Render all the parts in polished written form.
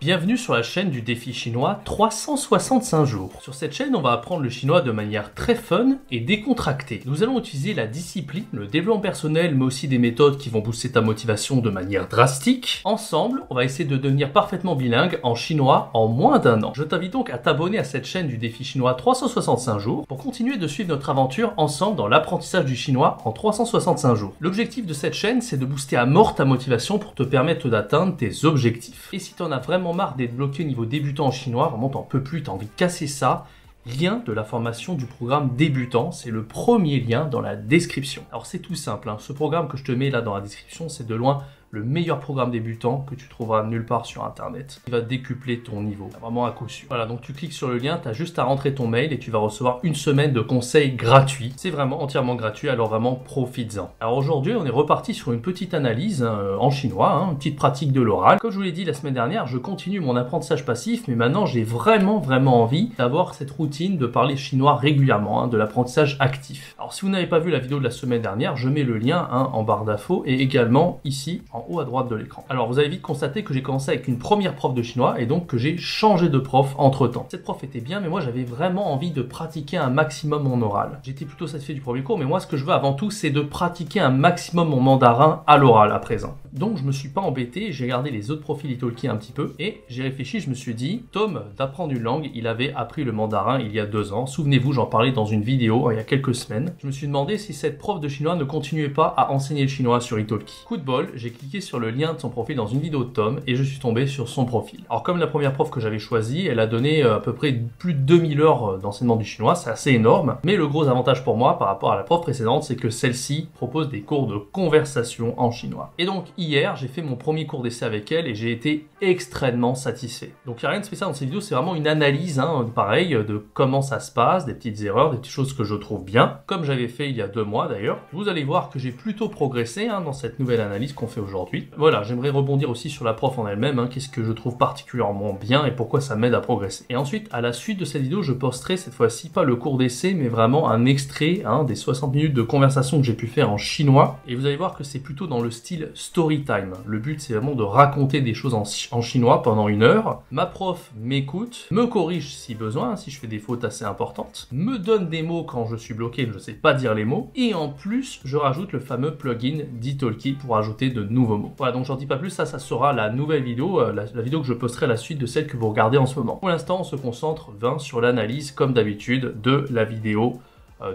Bienvenue sur la chaîne du défi chinois 365 jours. Sur cette chaîne, on va apprendre le chinois de manière très fun et décontractée. Nous allons utiliser la discipline, le développement personnel, mais aussi des méthodes qui vont booster ta motivation de manière drastique. Ensemble, on va essayer de devenir parfaitement bilingue en chinois en moins d'un an. Je t'invite donc à t'abonner à cette chaîne du défi chinois 365 jours pour continuer de suivre notre aventure ensemble dans l'apprentissage du chinois en 365 jours. L'objectif de cette chaîne, c'est de booster à mort ta motivation pour te permettre d'atteindre tes objectifs. Et si tu en as vraiment marre d'être bloqué au niveau débutant en chinois, vraiment t'en peux plus, t'as envie de casser ça, lien de la formation du programme débutant, c'est le premier lien dans la description. Alors c'est tout simple, hein. Ce programme que je te mets là dans la description, c'est de loin le meilleur programme débutant que tu trouveras nulle part sur internet. Il va décupler ton niveau, vraiment à coup sûr. Voilà, donc tu cliques sur le lien, tu as juste à rentrer ton mail et tu vas recevoir une semaine de conseils gratuits. C'est vraiment entièrement gratuit, alors vraiment profites-en. Alors aujourd'hui, on est reparti sur une petite analyse en chinois, une petite pratique de l'oral. Comme je vous l'ai dit la semaine dernière, je continue mon apprentissage passif, mais maintenant j'ai vraiment envie d'avoir cette routine de parler chinois régulièrement, de l'apprentissage actif. Alors si vous n'avez pas vu la vidéo de la semaine dernière, je mets le lien en barre d'infos et également ici en haut à droite de l'écran. Alors vous allez vite constater que j'ai commencé avec une première prof de chinois et donc que j'ai changé de prof entre temps. Cette prof était bien, mais moi j'avais vraiment envie de pratiquer un maximum mon oral. J'étais plutôt satisfait du premier cours, mais moi ce que je veux avant tout, c'est de pratiquer un maximum mon mandarin à l'oral à présent. Donc je me suis pas embêté, j'ai regardé les autres profils italki un petit peu et j'ai réfléchi, je me suis dit, Tom, d'apprendre une langue, il avait appris le mandarin il y a 2 ans. Souvenez-vous, j'en parlais dans une vidéo il y a quelques semaines. Je me suis demandé si cette prof de chinois ne continuait pas à enseigner le chinois sur italki. Coup de bol, j'ai cliqué sur le lien de son profil dans une vidéo de Tom et je suis tombé sur son profil. Alors comme la première prof que j'avais choisie, elle a donné à peu près plus de 2000 heures d'enseignement du chinois, c'est assez énorme, mais le gros avantage pour moi par rapport à la prof précédente, c'est que celle-ci propose des cours de conversation en chinois. Et donc hier, j'ai fait mon premier cours d'essai avec elle et j'ai été extrêmement satisfait. Donc il n'y a rien de spécial dans ces vidéos, c'est vraiment une analyse, pareil, de comment ça se passe, des petites erreurs, des petites choses que je trouve bien, comme j'avais fait il y a 2 mois d'ailleurs. Vous allez voir que j'ai plutôt progressé dans cette nouvelle analyse qu'on fait aujourd'hui. Voilà, j'aimerais rebondir aussi sur la prof en elle-même, qu'est-ce que je trouve particulièrement bien et pourquoi ça m'aide à progresser. Et ensuite, à la suite de cette vidéo, je posterai cette fois-ci pas le cours d'essai, mais vraiment un extrait des 60 minutes de conversation que j'ai pu faire en chinois. Et vous allez voir que c'est plutôt dans le style story time. Le but, c'est vraiment de raconter des choses en chinois pendant 1 heure. Ma prof m'écoute, me corrige si besoin, si je fais des fautes assez importantes, me donne des mots quand je suis bloqué, je ne sais pas dire les mots, et en plus, je rajoute le fameux plugin d'Italki pour ajouter de nouveaux mots. Voilà, donc j'en dis pas plus, ça sera la nouvelle vidéo, la vidéo que je posterai à la suite de celle que vous regardez en ce moment. Pour l'instant, on se concentre sur l'analyse, comme d'habitude, de la vidéo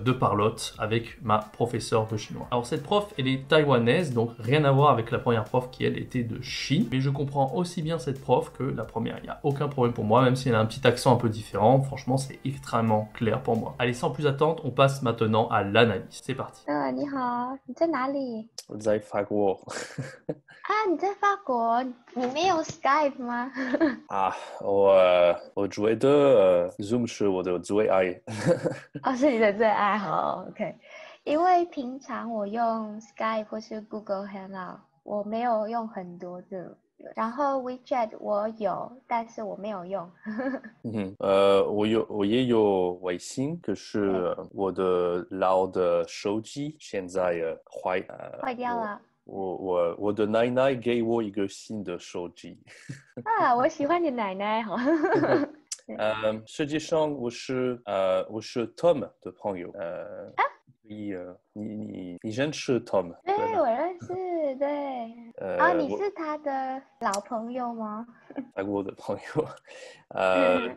de parlotte avec ma professeure de chinois. Alors cette prof, elle est taïwanaise, donc rien à voir avec la première prof qui, elle, était de Chine. Mais je comprends aussi bien cette prof que la première. Il n'y a aucun problème pour moi, même si elle a un petit accent un peu différent. Franchement, c'est extrêmement clair pour moi. Allez, sans plus attendre, on passe maintenant à l'analyse. C'est parti. 你好，你在哪里？我在法国你在法国，你没有 Skype 吗？啊，我觉得Zoom 是我的最爱。是你的最爱好 ，OK。因为平常我用 Skype 或是 Google Hangout， 我没有用很多的。然后 WeChat 我有，但是我没有用。我也有微信，可是我的老的手机现在坏掉了。我的奶奶给我一个新的手机。我喜欢你奶奶哈。实际上我是 Tom 的朋友。你认识 Tom？ 对，我认识，对。你是他的老朋友吗？我的朋友。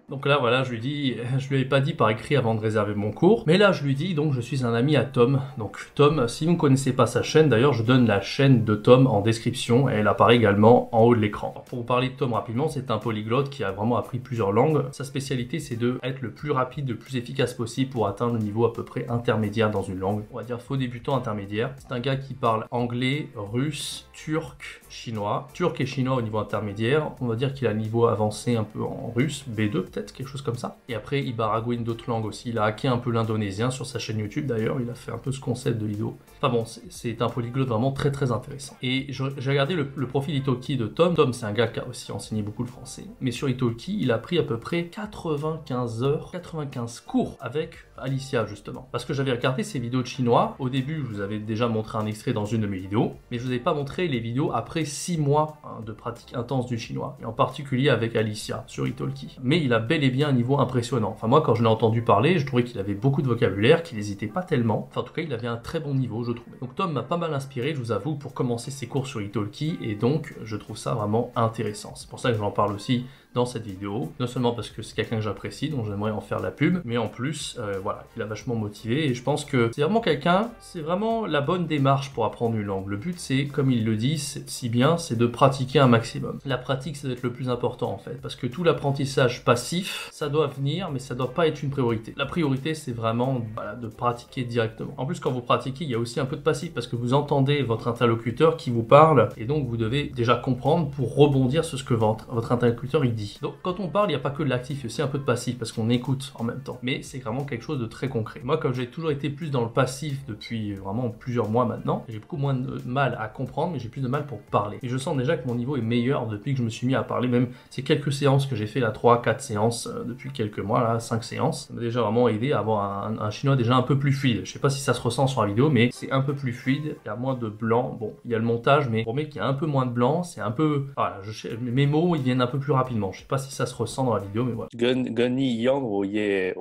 Donc là, voilà, je lui avais pas dit par écrit avant de réserver mon cours, mais là, je lui dis, donc je suis un ami à Tom. Donc Tom, si vous ne connaissez pas sa chaîne, d'ailleurs, je donne la chaîne de Tom en description et elle apparaît également en haut de l'écran. Pour vous parler de Tom rapidement, c'est un polyglotte qui a vraiment appris plusieurs langues. Sa spécialité, c'est d'être le plus rapide, le plus efficace possible pour atteindre le niveau à peu près intermédiaire dans une langue. On va dire faux débutant intermédiaire. C'est un gars qui parle anglais, russe, turc, chinois. Turc et chinois au niveau intermédiaire. On va dire qu'il a un niveau avancé un peu en russe, B2 peut-être, quelque chose comme ça. Et après, il baragouine d'autres langues aussi. Il a hacké un peu l'indonésien sur sa chaîne YouTube d'ailleurs. Il a fait un peu ce concept de l'ido. Enfin bon, c'est un polyglotte vraiment très intéressant. Et j'ai regardé le profil italki de Tom. Tom, c'est un gars qui a aussi enseigné beaucoup le français. Mais sur italki, il a pris à peu près 95 heures, 95 cours avec Alicia justement. Parce que j'avais regardé ses vidéos de chinois. Au début, je vous avais déjà montré un extrait dans une de mes vidéos. Mais je vous ai pas montré les vidéos après 6 mois de pratique intense du chinois, et en particulier avec Alicia sur Italki. Mais il a bel et bien un niveau impressionnant. Enfin moi, quand je l'ai entendu parler, je trouvais qu'il avait beaucoup de vocabulaire, qu'il n'hésitait pas tellement. Enfin en tout cas, il avait un très bon niveau, je trouvais. Donc Tom m'a pas mal inspiré, je vous avoue, pour commencer ses cours sur Italki, et donc je trouve ça vraiment intéressant. C'est pour ça que j'en parle aussi dans cette vidéo, non seulement parce que c'est quelqu'un que j'apprécie, donc j'aimerais en faire la pub, mais en plus, voilà, il a vachement motivé, et je pense que c'est vraiment quelqu'un, c'est vraiment la bonne démarche pour apprendre une langue. Le but, c'est, comme il le dit si bien, c'est de pratiquer un maximum. La pratique, ça doit être le plus important, en fait, parce que tout l'apprentissage passif, ça doit venir, mais ça doit pas être une priorité. La priorité, c'est vraiment, voilà, de pratiquer directement. En plus, quand vous pratiquez, il y a aussi un peu de passif, parce que vous entendez votre interlocuteur qui vous parle, et donc vous devez déjà comprendre pour rebondir sur ce que votre interlocuteur il dit. Donc quand on parle, il n'y a pas que de l'actif, il y a aussi un peu de passif parce qu'on écoute en même temps. Mais c'est vraiment quelque chose de très concret. Moi, comme j'ai toujours été plus dans le passif depuis vraiment plusieurs mois maintenant, j'ai beaucoup moins de mal à comprendre, mais j'ai plus de mal pour parler. Et je sens déjà que mon niveau est meilleur depuis que je me suis mis à parler. Même ces quelques séances que j'ai fait là, 3-4 séances depuis quelques mois, là, 5 séances, ça m'a déjà vraiment aidé à avoir un chinois déjà un peu plus fluide. Je sais pas si ça se ressent sur la vidéo, mais c'est un peu plus fluide. Il y a moins de blanc. Bon, il y a le montage, mais pour moi, qu'il y a un peu moins de blanc, c'est un peu... Voilà, mes mots, ils viennent un peu plus rapidement. Je sais pas si ça se ressent dans la vidéo, mais voilà.跟你一样，我也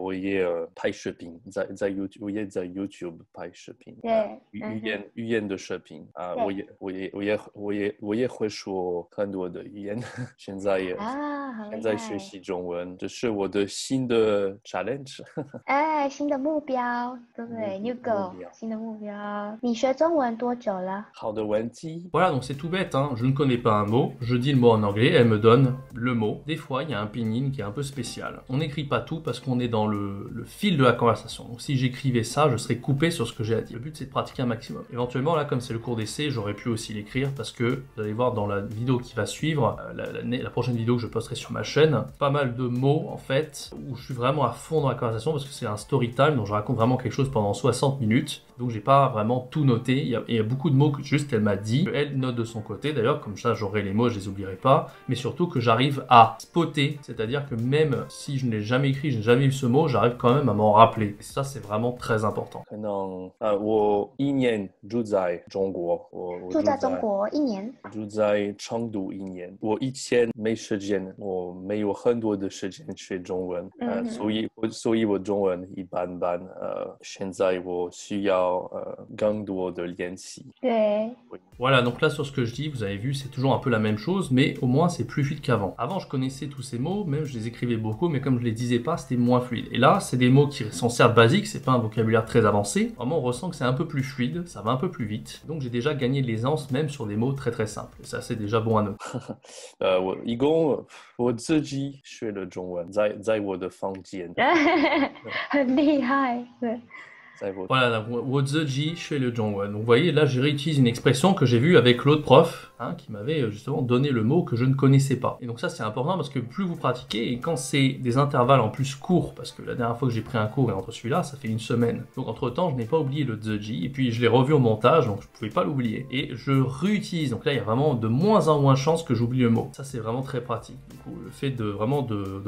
拍视频，在 YouTube， 我也在 YouTube 拍视频，对，语言的视频啊，我也会说很多的语言，现在学习中文，这是我的新的 challenge。哎，新的目标，对不对 ？New goal，新的目标。你学中文多久了？好的问题。Voilà, donc c'est tout bête, hein. Je ne connais pas un mot, je dis le mot en anglais, elle me donne le mot. Des fois, il y a un pinyin qui est un peu spécial. On n'écrit pas tout parce qu'on est dans le fil de la conversation. Donc si j'écrivais ça, je serais coupé sur ce que j'ai à dire. Le but, c'est de pratiquer un maximum. Éventuellement, là, comme c'est le cours d'essai, j'aurais pu aussi l'écrire parce que vous allez voir dans la vidéo qui va suivre, la prochaine vidéo que je posterai sur ma chaîne, pas mal de mots, en fait, où je suis vraiment à fond dans la conversation parce que c'est un story time, donc je raconte vraiment quelque chose pendant 60 minutes. Donc j'ai pas vraiment tout noté. Il y a beaucoup de mots que juste elle m'a dit. Elle note de son côté d'ailleurs, comme ça j'aurai les mots, je les oublierai pas. Mais surtout que j'arrive à spotter, c'est-à-dire que même si je n'ai jamais écrit, je n'ai jamais eu ce mot, j'arrive quand même à m'en rappeler. Et ça c'est vraiment très important. 可能我1年住在中国，我住在中国1年，住在成都1年。我以前没时间，我没有很多的时间学中文，所以我中文一般般。现在我需要更多的练习。对。Voilà, donc là sur ce que je dis, vous avez vu, c'est toujours un peu la même chose, mais au moins c'est plus fluide qu'avant. Avant, je connaissais tous ces mots, même je les écrivais beaucoup, mais comme je les disais pas, c'était moins fluide. Et là, c'est des mots qui sont certes basiques, c'est pas un vocabulaire très avancé. Vraiment, on ressent que c'est un peu plus fluide, ça va un peu plus vite. Donc j'ai déjà gagné de l'aisance, même sur des mots très très simples. Et ça, c'est déjà bon à noter. 我一共我自己学了中文，在我的房间。很厉害，对。Voilà, Wozeji chez le Zhongwen. Donc vous voyez, là je réutilise une expression que j'ai vue avec l'autre prof, hein, qui m'avait justement donné le mot que je ne connaissais pas. Et donc ça c'est important parce que plus vous pratiquez, et quand c'est des intervalles en plus courts, parce que la dernière fois que j'ai pris un cours et entre celui-là, ça fait 1 semaine. Donc entre temps, je n'ai pas oublié le Zeji, et puis je l'ai revu au montage, donc je ne pouvais pas l'oublier. Et je réutilise, donc là il y a vraiment de moins en moins de chances que j'oublie le mot. Ça c'est vraiment très pratique. Du coup, le fait de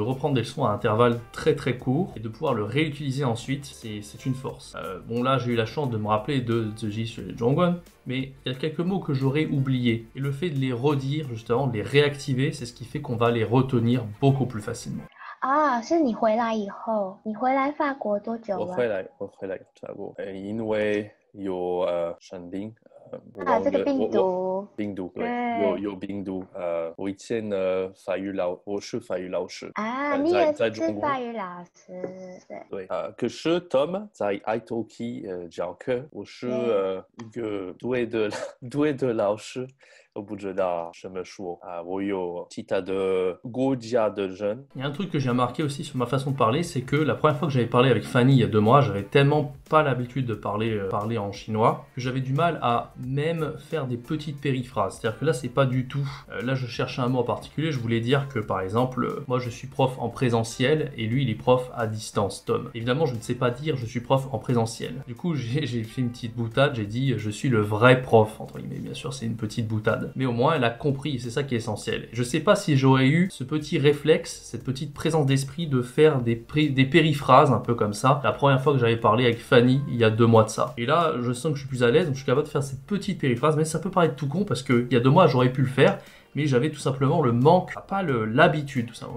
reprendre des leçons à intervalles très très courts, et de pouvoir le réutiliser ensuite, c'est une force. Bon là j'ai eu la chance de me rappeler de Zeji sur les Zhongwen, mais il y a quelques mots que j'aurais oubliés. Et le fait de les redire, justement, de les réactiver, c'est ce qui fait qu'on va les retenir beaucoup plus facilement. 啊，是你回来以后，你回来法国多久了？我回来法国，因为有生病。这个病毒对，有病毒。我以前我是法语老师啊，你也是法语老师，对。可是 Tom 在 Italki 教课，我是一个对的老师。我不知道什么说我有其他的国家的人。Il y a un truc que j'ai remarqué aussi sur ma façon de parler, c'est que la première fois que j'avais parlé avec Fanny il y a 2 mois, j'avais tellement pas l'habitude de parler en chinois que j'avais du mal à même faire des petites périphrases. C'est-à-dire que là, c'est pas du tout. Là, je cherchais un mot en particulier. Je voulais dire que, par exemple, moi, je suis prof en présentiel et lui, il est prof à distance, Tom. Évidemment, je ne sais pas dire je suis prof en présentiel. Du coup, j'ai fait une petite boutade. J'ai dit je suis le vrai prof, entre guillemets. Bien sûr, c'est une petite boutade. malade. Mais au moins, elle a compris, c'est ça qui est essentiel. Je sais pas si j'aurais eu ce petit réflexe, cette petite présence d'esprit de faire des périphrases un peu comme ça. La première fois que j'avais parlé avec Fanny, il y a 2 mois de ça. Et là, je sens que je suis plus à l'aise, donc je suis capable de faire cette petite périphrase, mais ça peut paraître tout con parce qu'il y a 2 mois, j'aurais pu le faire. Mais j'avais tout simplement le manque, pas l'habitude, tout ça.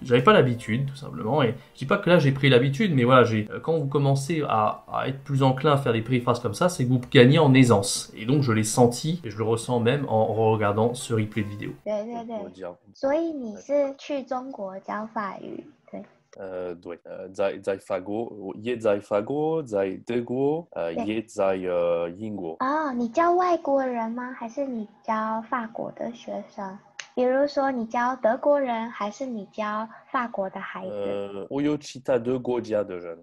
J'avais pas l'habitude, tout simplement. Et je dis pas que là j'ai pris l'habitude, mais voilà, quand vous commencez à être plus enclin à faire des périphrases comme ça, c'est que vous gagnez en aisance. Et donc je l'ai senti, et je le ressens même en regardant ce replay de vidéo. 对对对，所以你是去中国教法语，对。对，在法国，也在法国，在德国，也在英国。哦，你教外国人吗？还是你教法国的学生？比如说你教德国人，还是你教法国的孩子？我有其他的国家的人，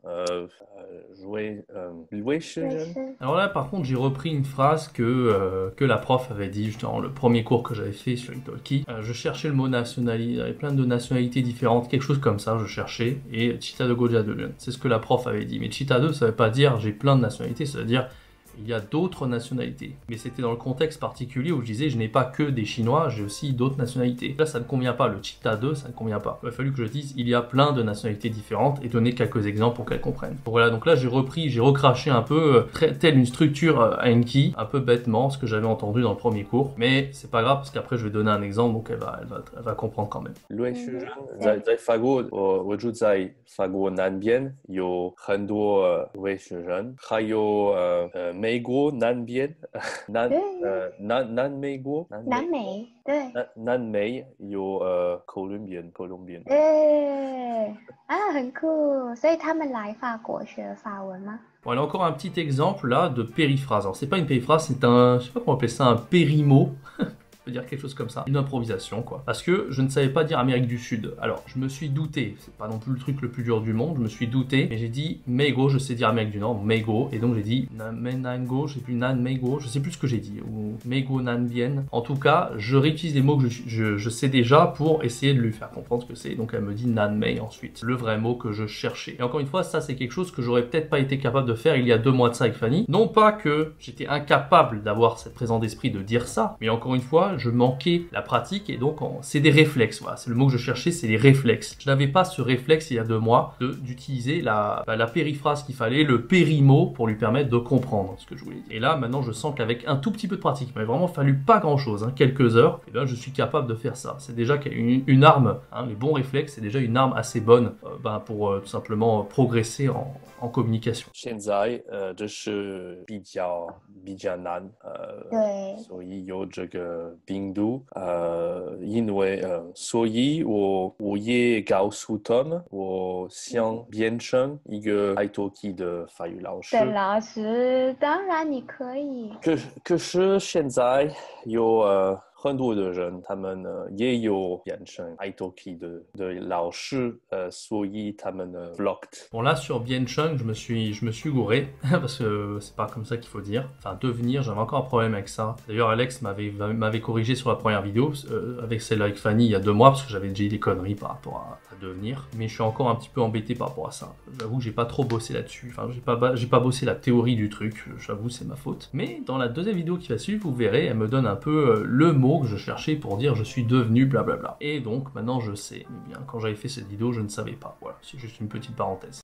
瑞士人。Alors là, par contre, j'ai repris une phrase que la prof avait dit dans le premier cours que j'avais fait sur Italki. Je cherchais le mot nationalité, il y avait plein de nationalités différentes, quelque chose comme ça, je cherchais. Et Città de Gogia de c'est ce que la prof avait dit. Mais Città 2, ça veut pas dire j'ai plein de nationalités, ça veut dire il y a d'autres nationalités. Mais c'était dans le contexte particulier où je disais je n'ai pas que des Chinois, j'ai aussi d'autres nationalités. Là, ça ne convient pas. Le Città 2, ça ne convient pas. Il a fallu que je dise il y a plein de nationalités différentes et donner quelques exemples pour qu'elles comprennent. Donc voilà, donc là j'ai recraché un peu, telle une structure Enki, un peu bêtement, ce que j'avais entendu dans le premier cours. Mais c'est pas grave parce qu'après je vais donner un exemple, donc elle va comprendre quand même. 瑞士人在法国，我住在法国南边，有很多瑞士人，还有美国南边，南美国，南美，对，南美有哥伦比，对，啊，很酷，所以他们来法国学法文吗？ Bon, alors encore un petit exemple là de périphrase. Alors c'est pas une périphrase, c'est un, je sais pas comment on appelle ça, un périmo. Je peux dire quelque chose comme ça, une improvisation quoi. Parce que je ne savais pas dire Amérique du Sud. Alors je me suis douté, c'est pas non plus le truc le plus dur du monde, je me suis douté, mais j'ai dit Meigo, je sais dire Amérique du Nord, Meigo, et donc j'ai dit Nango, je sais plus Nan Meigo, je sais plus ce que j'ai dit, ou Meigo Nanbien. En tout cas, je réutilise les mots que je sais déjà pour essayer de lui faire comprendre ce que c'est. Donc elle me dit Nanmei ensuite, le vrai mot que je cherchais. Et encore une fois, ça c'est quelque chose que j'aurais peut-être pas été capable de faire il y a 2 mois de ça avec Fanny. Non pas que j'étais incapable d'avoir cette présence d'esprit de dire ça, mais encore une fois, je manquais la pratique et donc c'est des réflexes. Voilà, c'est le mot que je cherchais, c'est les réflexes. Je n'avais pas ce réflexe il y a 2 mois d'utiliser la périphrase qu'il fallait, le périmot pour lui permettre de comprendre ce que je voulais dire. Et là, maintenant, je sens qu'avec un tout petit peu de pratique, il m'a vraiment fallu pas grand-chose, hein, quelques heures, et bien je suis capable de faire ça. C'est déjà une arme, hein, les bons réflexes, c'est déjà une arme assez bonne pour tout simplement progresser en communication. 现在这是比较难，对，所以有这个病毒，因为所以我也告诉他们，我想变成一个爱多基的法语老师。对，老师，当然你可以。可是现在有很多的人，他们也有变成italki de 老师，所以他们blocked. Bon là sur Biencheng, je me suis gouré parce que c'est pas comme ça qu'il faut dire. Enfin devenir, j'avais encore un problème avec ça. D'ailleurs Alex m'avait corrigé sur la première vidéo avec celle avec Fanny il y a 2 mois parce que j'avais déjà dit des conneries par rapport à devenir. Mais je suis encore un petit peu embêté par rapport à ça. J'avoue que j'ai pas trop bossé là-dessus. Enfin j'ai pas bossé la théorie du truc. J'avoue c'est ma faute. Mais dans la deuxième vidéo qui va suivre, vous verrez, elle me donne un peu le mot que je cherchais pour dire je suis devenu blablabla. Et donc maintenant je sais. Mais bien quand j'avais fait cette vidéo, je ne savais pas. Voilà, c'est juste une petite parenthèse.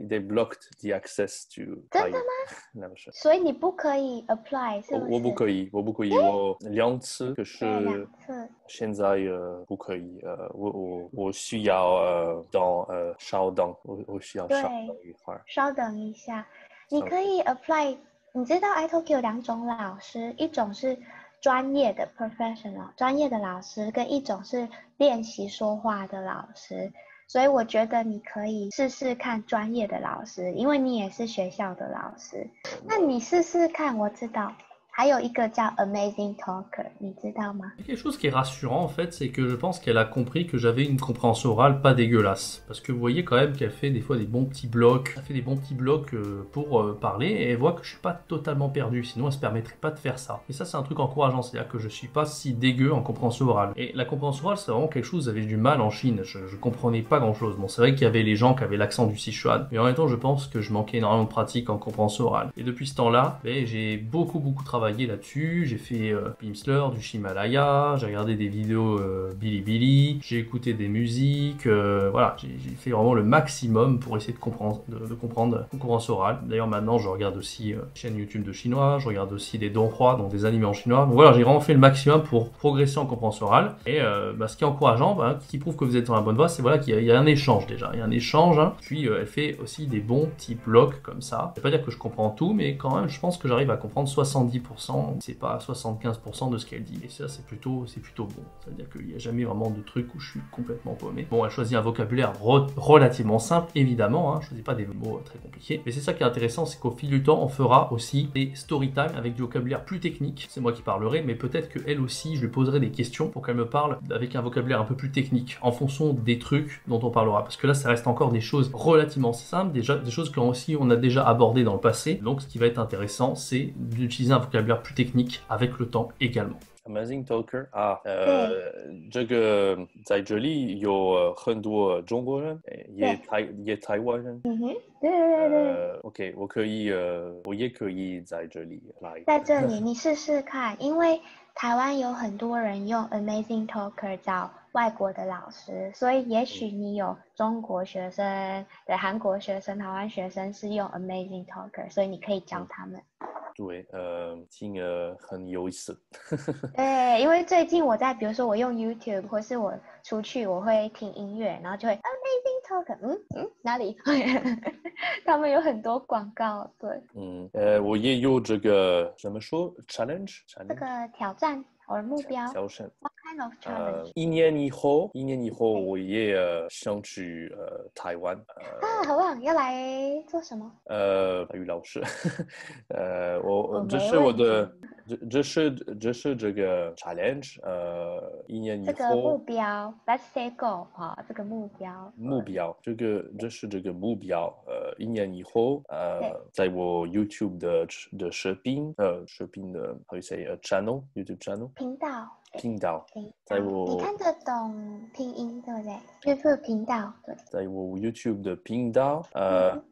They blocked the access to. 真的吗？所以你不可以 apply 是不是？我不可以，我2次，可是2次。现在不可以。我需要稍等，我需要稍等一会儿。稍等一下，你可以 apply。你知道 italki 有2种老师，一种是专业的 professional 专业的老师，跟一种是练习说话的老师。所以我觉得你可以试试看专业的老师，因为你也是学校的老师。那你试试看，我知道。还有一个叫 Amazing Talker， 你知道吗？ Quelque chose qui est rassurant en fait, c'est que je pense qu'elle a compris que j'avais une compréhension orale pas dégueulasse. Parce que vous voyez quand même qu'elle fait des fois des bons petits blocs. Elle fait des bons petits blocs pour parler et elle voit que je suis pas totalement perdu. Sinon elle se permettrait pas de faire ça. Et ça c'est un truc encourageant, c'est-à-dire que je suis pas si dégueu en compréhension orale. Et la compréhension orale c'est vraiment quelque chose, j'avais du mal en Chine. Je comprenais pas grand-chose. Bon c'est vrai qu'il y avait les gens qui avaient l'accent du Sichuan. Mais en même temps je pense que je manquais énormément de pratique en compréhension orale. Et depuis ce temps-là, j'ai beaucoup travaillé travaillé là-dessus, j'ai fait Pimsleur, du Himalaya, j'ai regardé des vidéos Bilibili, j'ai écouté des musiques, voilà, j'ai fait vraiment le maximum pour essayer de comprendre la concurrence orale. D'ailleurs maintenant je regarde aussi chaîne YouTube de chinois, je regarde aussi des donghua, donc des animés en chinois. Donc voilà, j'ai vraiment fait le maximum pour progresser en compréhension orale. Et ce qui est encourageant, qui prouve que vous êtes dans la bonne voie, c'est voilà qu'il y a un échange déjà, il y a un échange. Hein. Puis elle fait aussi des bons petits blocs comme ça. Je vais pas dire que je comprends tout, mais quand même je pense que j'arrive à comprendre 70%, c'est pas 75% de ce qu'elle dit. Et ça c'est plutôt bon. Ça veut dire qu'il n'y a jamais vraiment de truc où je suis complètement paumé. Bon, elle choisit un vocabulaire relativement simple, évidemment, hein. Je choisis pas des mots très compliqués. Mais c'est ça qui est intéressant, c'est qu'au fil du temps, on fera aussi des story time avec du vocabulaire plus technique. C'est moi qui parlerai, mais peut-être qu'elle aussi, je lui poserai des questions pour qu'elle me parle avec un vocabulaire un peu plus technique, en fonction des trucs dont on parlera. Parce que là, ça reste encore des choses relativement simples, déjà des choses aussi on a déjà abordées dans le passé. Donc, ce qui va être intéressant, c'est d'utiliser un vocabulaire plus technique avec le temps également. Amazing Talker 这个在这里有很多中国人，也台湾人。对。OK，我也可以在这里来。在这里你试试看，因为台湾有很多人用 Amazing Talker 找外国的老师，所以也许你有中国学生、对韩国学生、台湾学生是用 Amazing Talker， 所以你可以教他们。对，听很有意思。对，因为最近比如说我用 YouTube， 或是我出去我会听音乐，然后就会 Amazing Talker， 哪里？他们有很多广告，对。我也有这个怎么说 challenge 这个挑战或者目标。挑战。What kind of challenge？一年以后我也想去台湾。好棒！要来做什么？外语老师。这是我的，这是这个 challenge。一年以后。这个目标 ，Let's say goal 这个目标。这是这个目标。一年以后，在我 YouTube 的视频的 how you say channel YouTube channel 频道，在我你看得懂拼音对不对 ？YouTube 频道对。在我 YouTube 的频道，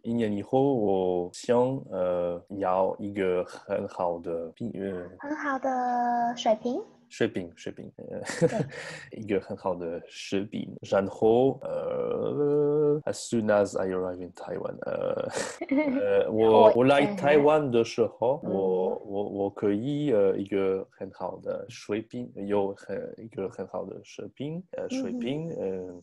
一年以后，我想要一个很好的水平，一个很好的视频，然后as soon as I arrive in Taiwan， 我来台湾的时候，我可以一个很好的水平，有一个很好的水平。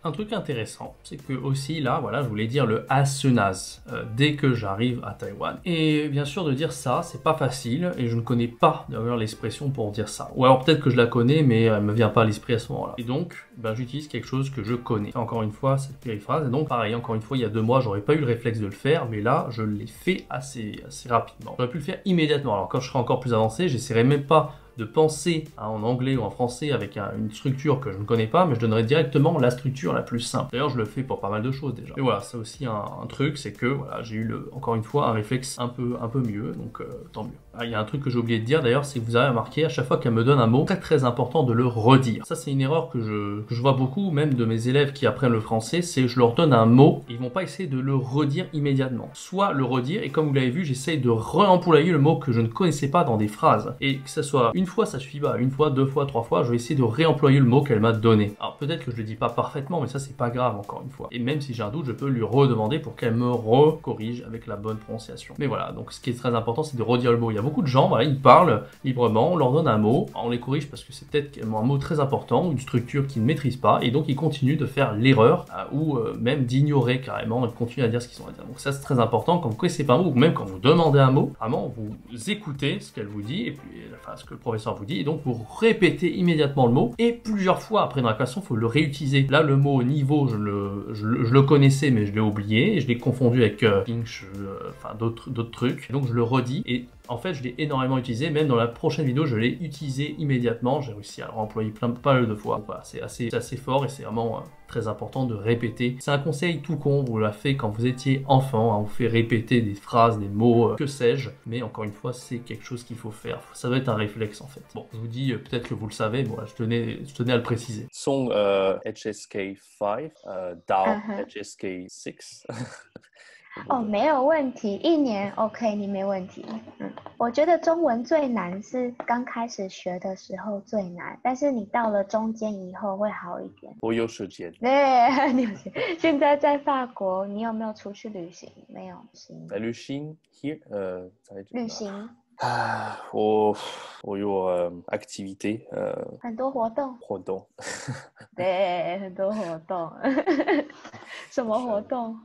Un truc intéressant, c'est que aussi là, voilà, je voulais dire le as soon as, dès que j'arrive à Taïwan. Et bien sûr, de dire ça, c'est pas facile, et je ne connais pas d'ailleurs l'expression pour dire ça. Ou alors peut-être que je la connais, mais elle me vient pas à l'esprit à ce moment-là. Et donc, j'utilise quelque chose que je connais. Encore une fois, cette périphrase. Et donc, pareil, encore une fois, il y a 2 mois, j'aurais pas eu le réflexe de le faire, mais là, je l'ai fait assez rapidement. J'aurais pu le faire immédiatement. Alors, quand je serai encore plus avancé, j'essaierai même pas de penser en anglais ou en français avec une structure que je ne connais pas, mais je donnerai directement la structure la plus simple. D'ailleurs, je le fais pour pas mal de choses déjà. Et voilà, c'est aussi un truc, c'est que voilà, j'ai eu encore une fois un réflexe un peu mieux, donc tant mieux. Il y a un truc que j'ai oublié de dire d'ailleurs, c'est que vous avez remarqué à chaque fois qu'elle me donne un mot, très important de le redire. Ça, c'est une erreur que je vois beaucoup, même de mes élèves qui apprennent le français, c'est je leur donne un mot, et ils vont pas essayer de le redire immédiatement. Soit le redire, et comme vous l'avez vu, j'essaye de réemployer le mot que je ne connaissais pas dans des phrases. Et que ça soit une fois, ça suffit pas. 1 fois, 2 fois, 3 fois, je vais essayer de réemployer le mot qu'elle m'a donné. Alors peut-être que je le dis pas parfaitement, mais ça c'est pas grave encore une fois. Et même si j'ai un doute, je peux lui redemander pour qu'elle me recorrige avec la bonne prononciation. Mais voilà, donc ce qui est très important, c'est de redire le mot. Il y a beaucoup de gens, voilà, ils parlent librement, on leur donne un mot, on les corrige parce que c'est peut-être un mot très important ou une structure qu'ils ne maîtrisent pas, et donc ils continuent de faire l'erreur ou même d'ignorer carrément et de continuer à dire ce qu'ils ont à dire. Donc ça c'est très important quand vous connaissez pas un mot, ou même quand vous demandez un mot, vraiment vous écoutez ce qu'elle vous dit et puis enfin ce que le professeur vous dit, et donc vous répétez immédiatement le mot, et plusieurs fois après dans la classe, il faut le réutiliser. Là, le mot niveau, je le connaissais, mais je l'ai oublié, et je l'ai confondu avec pinch, enfin d'autres trucs, et donc je le redis, et en fait, je l'ai énormément utilisé, même dans la prochaine vidéo, je l'ai utilisé immédiatement, j'ai réussi à le remployer pas mal de fois. Donc voilà, c'est assez fort, et c'est vraiment très important de répéter. C'est un conseil tout con, vous l'a fait quand vous étiez enfant, on vous fait répéter des phrases, des mots, que sais-je, mais encore une fois, c'est quelque chose qu'il faut faire. Ça doit être un réflexe en fait. Bon, je vous dis, peut-être que vous le savez, mais voilà, je tenais à le préciser. Son HSK 5, DAO HSK 6. 哦，没有问题，1年 OK， 你没问题。我觉得中文最难是刚开始学的时候最难，但是你到了中间以后会好一点。我有时间。对，你有时间。现在在法国，你有没有出去旅行？没有。旅行 here 在旅行。我有activité 很多活动。对，很多活动。什么活动？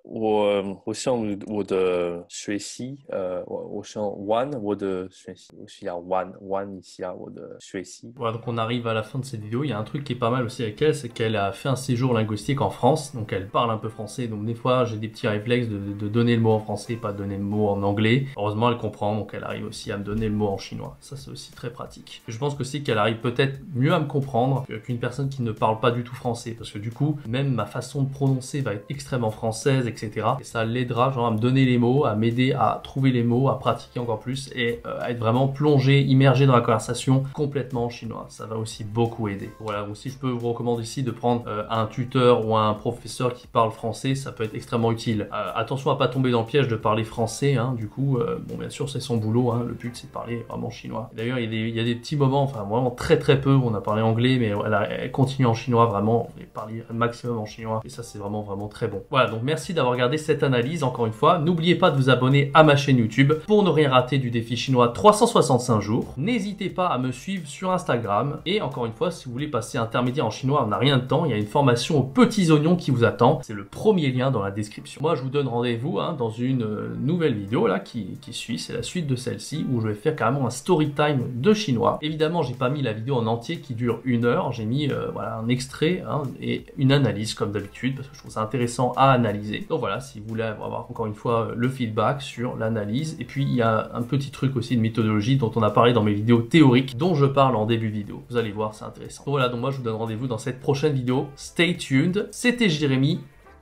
我想我的学习，我想玩我的学习，我需要玩一下我的学习。Voilà, donc on arrive à la fin de cette vidéo. Il y a un truc qui est pas mal aussi avec elle, c'est qu'elle a fait un séjour linguistique en France, donc elle parle un peu français. Donc des fois, j'ai des petits réflexes de donner le mot en français, pas de donner le mot en anglais. Heureusement, elle comprend, donc elle arrive aussi à me donner le mot en chinois. Ça, c'est aussi très pratique. Je pense aussi qu'elle arrive peut-être mieux à me comprendre qu'une personne qui ne parle pas du tout français, parce que du coup, même ma façon de prononcer va être extrêmement française, etc. Et ça l'aidera genre à me donner les mots, à m'aider à trouver les mots, à pratiquer encore plus et à être vraiment plongé, immergé dans la conversation complètement en chinois. Ça va aussi beaucoup aider. Voilà, donc si je peux vous recommander ici de prendre un tuteur ou un professeur qui parle français, ça peut être extrêmement utile. Attention à pas tomber dans le piège de parler français, hein, du coup, bon bien sûr c'est son boulot, hein, le but c'est de parler vraiment chinois. D'ailleurs il y a des petits moments, enfin vraiment très peu, où on a parlé anglais, mais elle continue en chinois vraiment, et parler un maximum en chinois, et ça c'est vraiment très bon. Voilà, donc merci d'avoir regardé cette analyse encore une fois. N'oubliez pas de vous abonner à ma chaîne YouTube pour ne rien rater du défi chinois 365 jours. N'hésitez pas à me suivre sur Instagram. Et encore une fois, si vous voulez passer intermédiaire en chinois, on n'a rien de temps. Il y a une formation aux petits oignons qui vous attend. C'est le premier lien dans la description. Moi, je vous donne rendez-vous dans une nouvelle vidéo là qui suit. C'est la suite de celle-ci où je vais faire carrément un story time de chinois. Évidemment, j'ai pas mis la vidéo en entier qui dure 1 heure. J'ai mis voilà, un extrait et une analyse comme d'habitude parce que je trouve ça intéressant à analyser. Donc voilà, si vous voulez avoir encore une fois le feedback sur l'analyse. Et puis, il y a un petit truc aussi de méthodologie dont on a parlé dans mes vidéos théoriques dont je parle en début de vidéo. Vous allez voir, c'est intéressant. Donc voilà, donc moi je vous donne rendez-vous dans cette prochaine vidéo. Stay tuned. C'était Jérémy.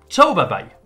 Ciao, bye bye.